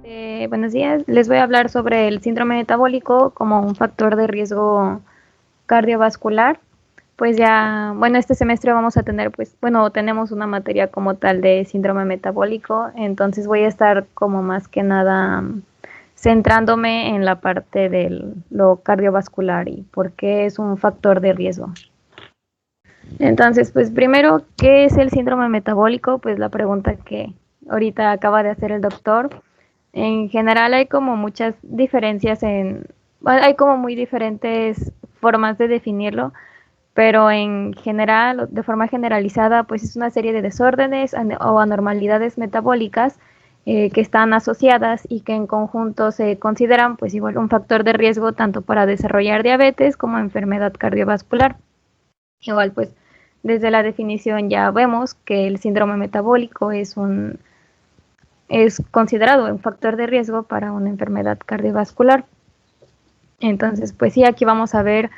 Buenos días, les voy a hablar sobre el síndrome metabólico como un factor de riesgo cardiovascular. Pues ya, bueno, este semestre vamos a tener, tenemos una materia como tal de síndrome metabólico, entonces voy a estar como más que nada centrándome en la parte de lo cardiovascular y por qué es un factor de riesgo. Entonces, pues primero, ¿qué es el síndrome metabólico? Pues la pregunta que ahorita acaba de hacer el doctor. En general hay como muchas diferencias hay como muy diferentes formas de definirlo, pero en general, de forma generalizada, pues es una serie de desórdenes o anormalidades metabólicas que están asociadas y que en conjunto se consideran pues igual un factor de riesgo tanto para desarrollar diabetes como enfermedad cardiovascular. Igual pues desde la definición ya vemos que el síndrome metabólico es considerado un factor de riesgo para una enfermedad cardiovascular. Entonces, pues sí, aquí vamos a ver,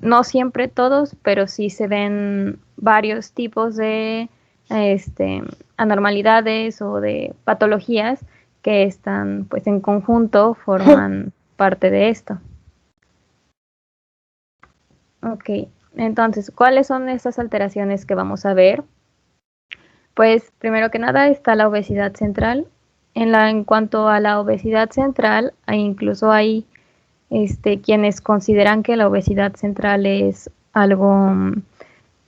no siempre todos, pero sí se ven varios tipos de anormalidades o de patologías que están, pues en conjunto forman parte de esto. Ok, entonces, ¿cuáles son estas alteraciones que vamos a ver? Pues primero que nada está la obesidad central. En cuanto a la obesidad central, incluso hay quienes consideran que la obesidad central es algo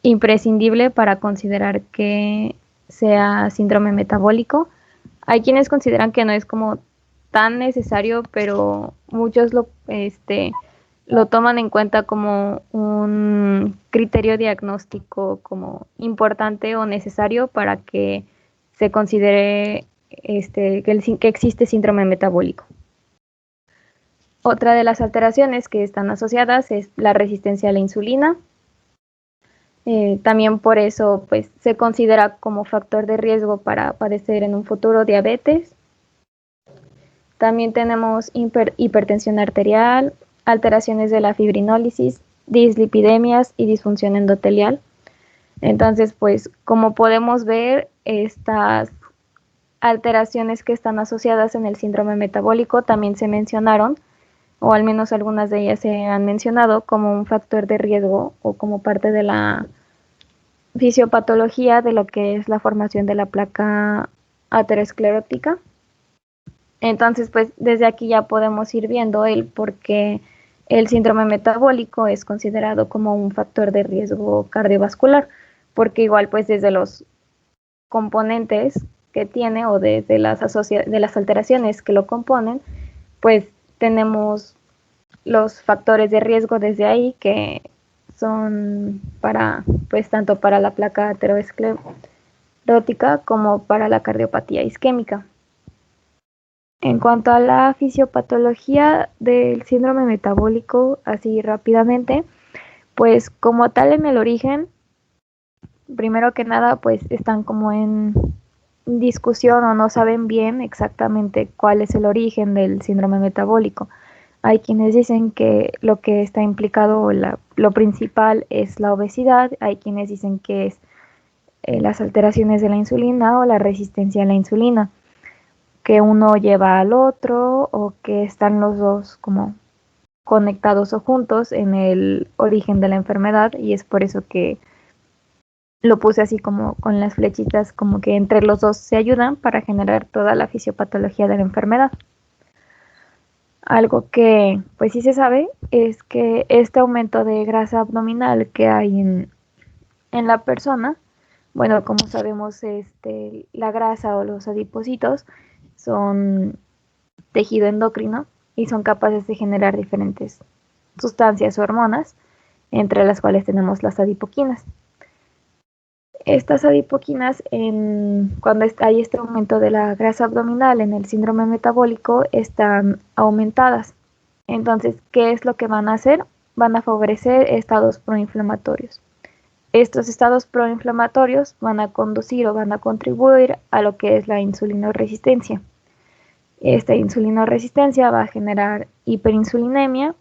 imprescindible para considerar que sea síndrome metabólico. Hay quienes consideran que no es como tan necesario, pero muchos lo toman en cuenta como un criterio diagnóstico como importante o necesario para que se considere que existe síndrome metabólico. Otra de las alteraciones que están asociadas es la resistencia a la insulina. También por eso pues, se considera como factor de riesgo para padecer en un futuro diabetes. También tenemos hipertensión arterial, alteraciones de la fibrinólisis, dislipidemias y disfunción endotelial. Entonces, pues como podemos ver, estas alteraciones que están asociadas en el síndrome metabólico también se mencionaron, o al menos algunas de ellas se han mencionado como un factor de riesgo o como parte de la fisiopatología de lo que es la formación de la placa aterosclerótica. Entonces, pues desde aquí ya podemos ir viendo el por qué el síndrome metabólico es considerado como un factor de riesgo cardiovascular, porque igual pues desde los componentes que tiene o desde de las alteraciones que lo componen, pues tenemos los factores de riesgo desde ahí que son para, pues tanto para la placa aterosclerótica como para la cardiopatía isquémica. En cuanto a la fisiopatología del síndrome metabólico, así rápidamente, pues como tal en el origen, primero que nada, pues están como en discusión o no saben bien exactamente cuál es el origen del síndrome metabólico. Hay quienes dicen que lo que está implicado, lo principal es la obesidad, hay quienes dicen que es las alteraciones de la insulina o la resistencia a la insulina, que uno lleva al otro o que están los dos como conectados o juntos en el origen de la enfermedad y es por eso que lo puse así como con las flechitas, como que entre los dos se ayudan para generar toda la fisiopatología de la enfermedad. Algo que pues sí se sabe es que este aumento de grasa abdominal que hay en la persona, bueno, como sabemos, la grasa o los adipocitos son tejido endocrino y son capaces de generar diferentes sustancias o hormonas, entre las cuales tenemos las adipoquinas. Estas adipoquinas, cuando hay este aumento de la grasa abdominal en el síndrome metabólico, están aumentadas. Entonces, ¿qué es lo que van a hacer? Van a favorecer estados proinflamatorios. Estos estados proinflamatorios van a conducir o van a contribuir a lo que es la insulinoresistencia. Esta insulinoresistencia va a generar hiperinsulinemia,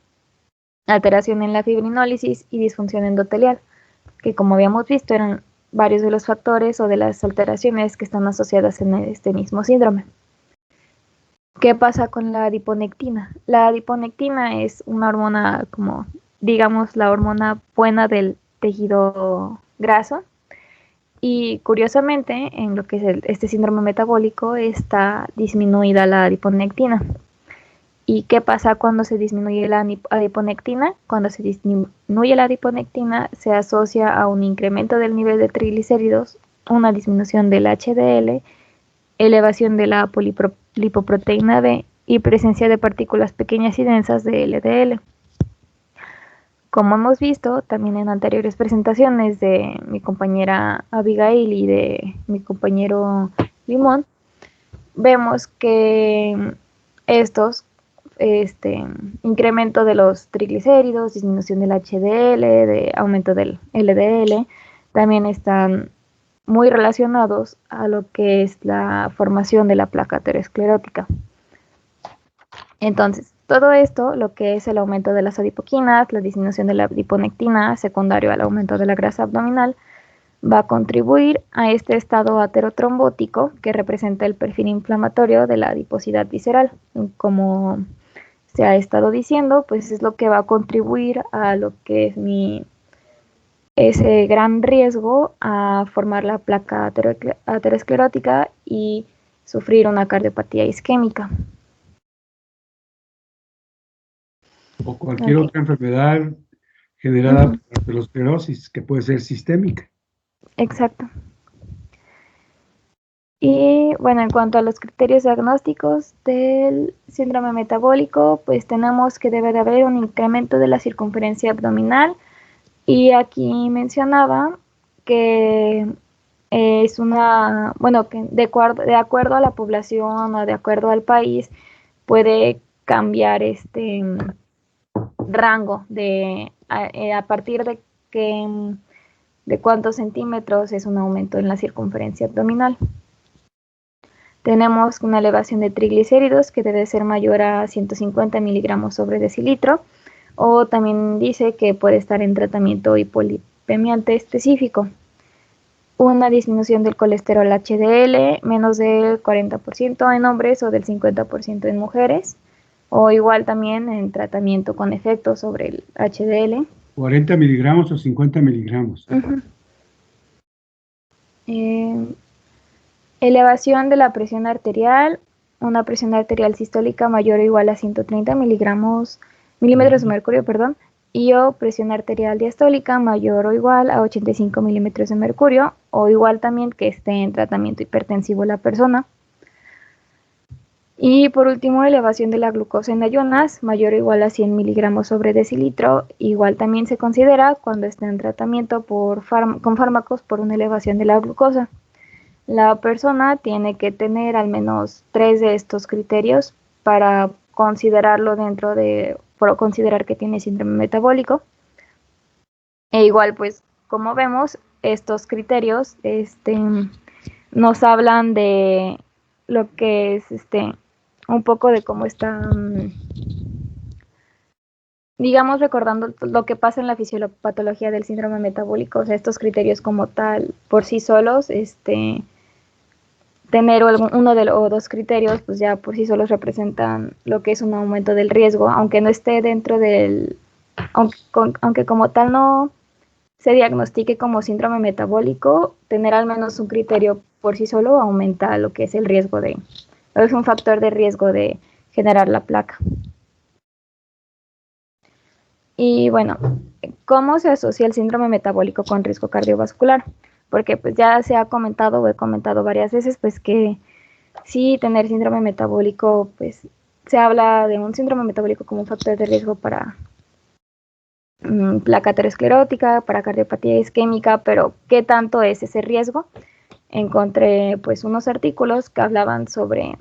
alteración en la fibrinólisis y disfunción endotelial, que como habíamos visto eran varios de los factores o de las alteraciones que están asociadas en este mismo síndrome. ¿Qué pasa con la adiponectina? La adiponectina es una hormona como, digamos, la hormona buena del tejido graso. Y curiosamente, en lo que es este síndrome metabólico, está disminuida la adiponectina. ¿Y qué pasa cuando se disminuye la adiponectina? Cuando se disminuye la adiponectina, se asocia a un incremento del nivel de triglicéridos, una disminución del HDL, elevación de la lipoproteína B y presencia de partículas pequeñas y densas de LDL. Como hemos visto también en anteriores presentaciones de mi compañera Abigail y de mi compañero Limón, vemos que estos incremento de los triglicéridos, disminución del HDL, de aumento del LDL, también están muy relacionados a lo que es la formación de la placa aterosclerótica. Entonces, todo esto, lo que es el aumento de las adipoquinas, la disminución de la adiponectina, secundario al aumento de la grasa abdominal, va a contribuir a este estado aterotrombótico que representa el perfil inflamatorio de la adiposidad visceral. Como se ha estado diciendo, pues es lo que va a contribuir a lo que es ese gran riesgo a formar la placa aterosclerótica y sufrir una cardiopatía isquémica. O cualquier otra enfermedad generada por aterosclerosis, que puede ser sistémica. Exacto. Y bueno, en cuanto a los criterios diagnósticos del síndrome metabólico, pues tenemos que debe de haber un incremento de la circunferencia abdominal. Y aquí mencionaba que es una, bueno, que de acuerdo a la población o de acuerdo al país, puede cambiar este rango a partir de que de cuántos centímetros es un aumento en la circunferencia abdominal. Tenemos una elevación de triglicéridos que debe ser mayor a 150 miligramos sobre decilitro, o también dice que puede estar en tratamiento hipolipemiante específico. Una disminución del colesterol HDL, menos del 40% en hombres o del 50% en mujeres, o igual también en tratamiento con efectos sobre el HDL. 40 miligramos o 50 miligramos. Elevación de la presión arterial, una presión arterial sistólica mayor o igual a 130 milímetros de mercurio, y o presión arterial diastólica mayor o igual a 85 milímetros de mercurio, o igual también que esté en tratamiento hipertensivo la persona. Y por último, elevación de la glucosa en ayunas mayor o igual a 100 miligramos sobre decilitro, igual también se considera cuando está en tratamiento con fármacos por una elevación de la glucosa. La persona tiene que tener al menos 3 de estos criterios para considerarlo por considerar que tiene síndrome metabólico. E igual, pues, como vemos, estos criterios nos hablan de lo que es un poco de cómo está, digamos, recordando lo que pasa en la fisiopatología del síndrome metabólico. O sea, estos criterios como tal, por sí solos, tener uno o dos criterios, pues ya por sí solos representan lo que es un aumento del riesgo, aunque no esté dentro aunque como tal no se diagnostique como síndrome metabólico, tener al menos un criterio por sí solo aumenta lo que es el riesgo es un factor de riesgo de generar la placa. Y bueno, ¿cómo se asocia el síndrome metabólico con riesgo cardiovascular? Porque pues ya se ha comentado o he comentado varias veces pues que sí, tener síndrome metabólico, pues se habla de un síndrome metabólico como un factor de riesgo para placa aterosclerótica, para cardiopatía isquémica, pero ¿qué tanto es ese riesgo? Encontré pues unos artículos que hablaban sobre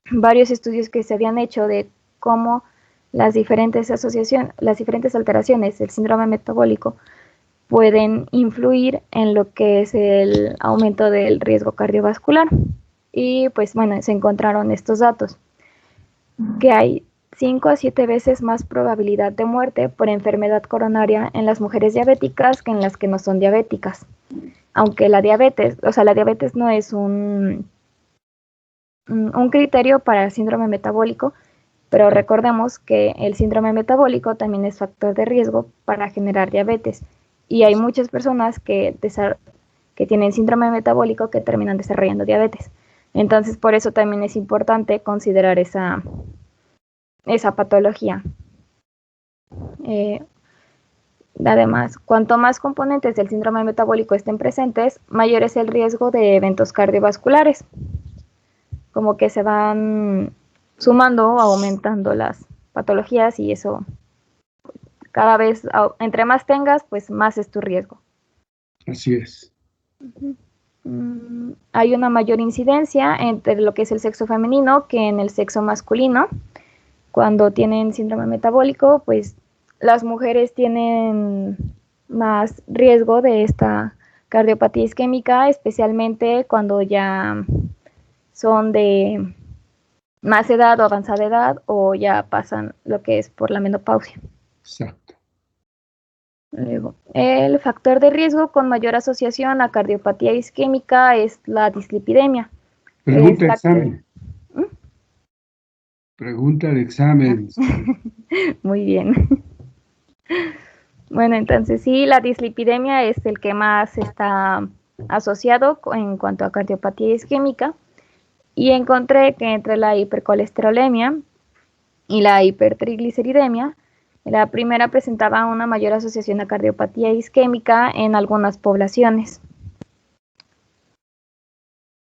varios estudios que se habían hecho de cómo las diferentes alteraciones del síndrome metabólico pueden influir en lo que es el aumento del riesgo cardiovascular. Y pues bueno, se encontraron estos datos, que hay 5 a 7 veces más probabilidad de muerte por enfermedad coronaria en las mujeres diabéticas que en las que no son diabéticas. Aunque la diabetes no es un criterio para el síndrome metabólico, pero recordemos que el síndrome metabólico también es factor de riesgo para generar diabetes. Y hay muchas personas que tienen síndrome metabólico que terminan desarrollando diabetes. Entonces, por eso también es importante considerar esa patología. Además, cuanto más componentes del síndrome metabólico estén presentes, mayor es el riesgo de eventos cardiovasculares, como que se van sumando o aumentando las patologías y eso cada vez, entre más tengas, pues más es tu riesgo. Así es. Hay una mayor incidencia entre lo que es el sexo femenino que en el sexo masculino. Cuando tienen síndrome metabólico, pues las mujeres tienen más riesgo de esta cardiopatía isquémica, especialmente cuando ya son de más edad o avanzada edad o ya pasan lo que es por la menopausia. Exacto. Luego, el factor de riesgo con mayor asociación a cardiopatía isquémica es la dislipidemia. Pregunta de examen. Pregunta de examen. Muy bien. Bueno, entonces sí, la dislipidemia es el que más está asociado en cuanto a cardiopatía isquémica. Y encontré que entre la hipercolesterolemia y la hipertrigliceridemia, la primera presentaba una mayor asociación a cardiopatía isquémica en algunas poblaciones.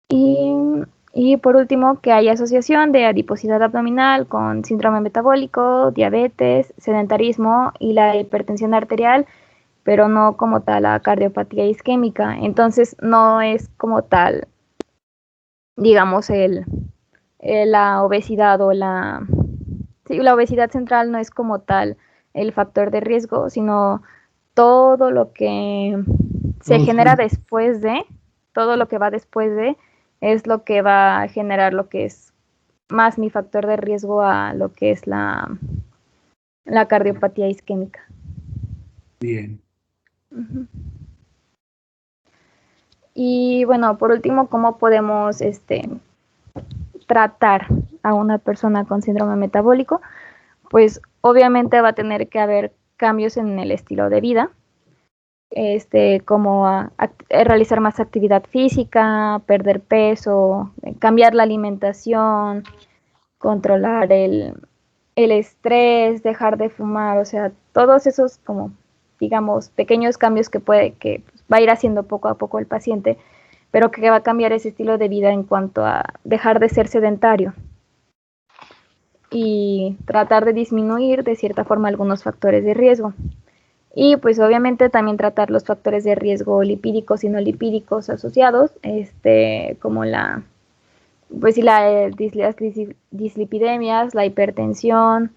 Y por último, que hay asociación de adiposidad abdominal con síndrome metabólico, diabetes, sedentarismo y la hipertensión arterial, pero no como tal la cardiopatía isquémica. Entonces no es como tal, digamos, la obesidad o la obesidad central no es como tal el factor de riesgo, sino todo lo que se genera después de, todo lo que va después de, es lo que va a generar lo que es más mi factor de riesgo a lo que es la cardiopatía isquémica. Bien. Y bueno, por último, ¿cómo podemos tratar a una persona con síndrome metabólico? Pues obviamente va a tener que haber cambios en el estilo de vida, como realizar más actividad física, perder peso, cambiar la alimentación, controlar el estrés, dejar de fumar, o sea, todos esos como, digamos, pequeños cambios que va a ir haciendo poco a poco el paciente, pero que va a cambiar ese estilo de vida en cuanto a dejar de ser sedentario y tratar de disminuir de cierta forma algunos factores de riesgo. Y pues obviamente también tratar los factores de riesgo lipídicos y no lipídicos asociados, como las dislipidemias, la hipertensión,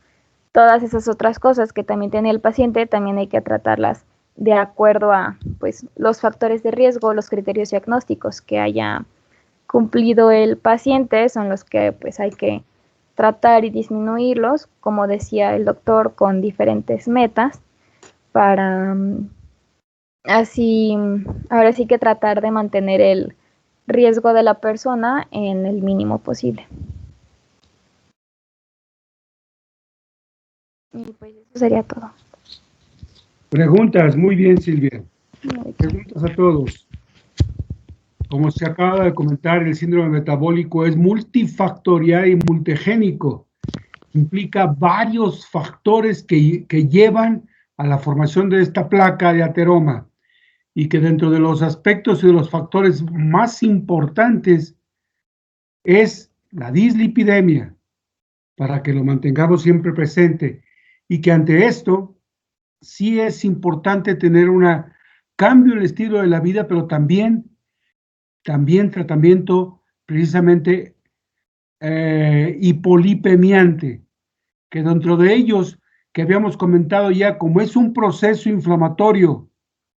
todas esas otras cosas que también tiene el paciente, también hay que tratarlas de acuerdo a pues los factores de riesgo, los criterios diagnósticos que haya cumplido el paciente, son los que pues hay que tratar y disminuirlos, como decía el doctor, con diferentes metas para así, ahora sí que tratar de mantener el riesgo de la persona en el mínimo posible. Y pues eso sería todo. Preguntas, muy bien, Silvia. Preguntas a todos. Como se acaba de comentar, el síndrome metabólico es multifactorial y multigénico. Implica varios factores que llevan a la formación de esta placa de ateroma y que dentro de los aspectos y de los factores más importantes es la dislipidemia, para que lo mantengamos siempre presente y que ante esto sí es importante tener un cambio en el estilo de la vida, pero también tratamiento precisamente hipolipemiante, que dentro de ellos que habíamos comentado ya, como es un proceso inflamatorio,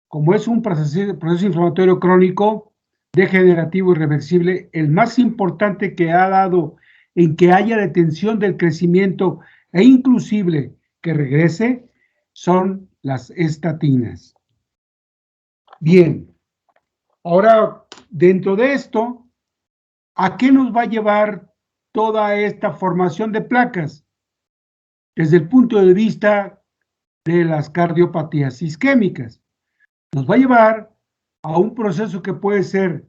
como es un proceso inflamatorio crónico, degenerativo, irreversible, el más importante que ha dado en que haya detención del crecimiento e inclusive que regrese, son las estatinas. Bien, ahora dentro de esto ¿A qué nos va a llevar toda esta formación de placas? Desde el punto de vista de las cardiopatías isquémicas. Nos va a llevar a un proceso que puede ser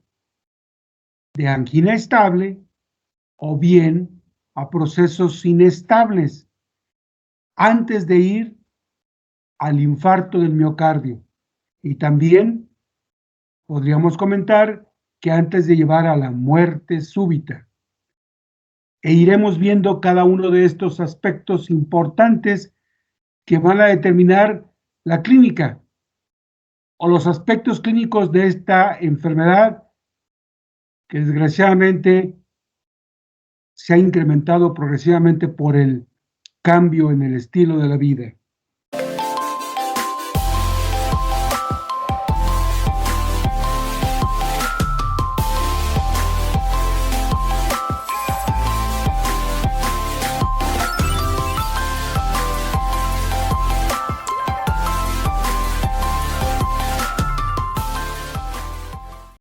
de angina estable o bien a procesos inestables antes de ir al infarto del miocardio. Y también podríamos comentar que antes de llevar a la muerte súbita. E iremos viendo cada uno de estos aspectos importantes que van a determinar la clínica o los aspectos clínicos de esta enfermedad que desgraciadamente se ha incrementado progresivamente por el cambio en el estilo de la vida.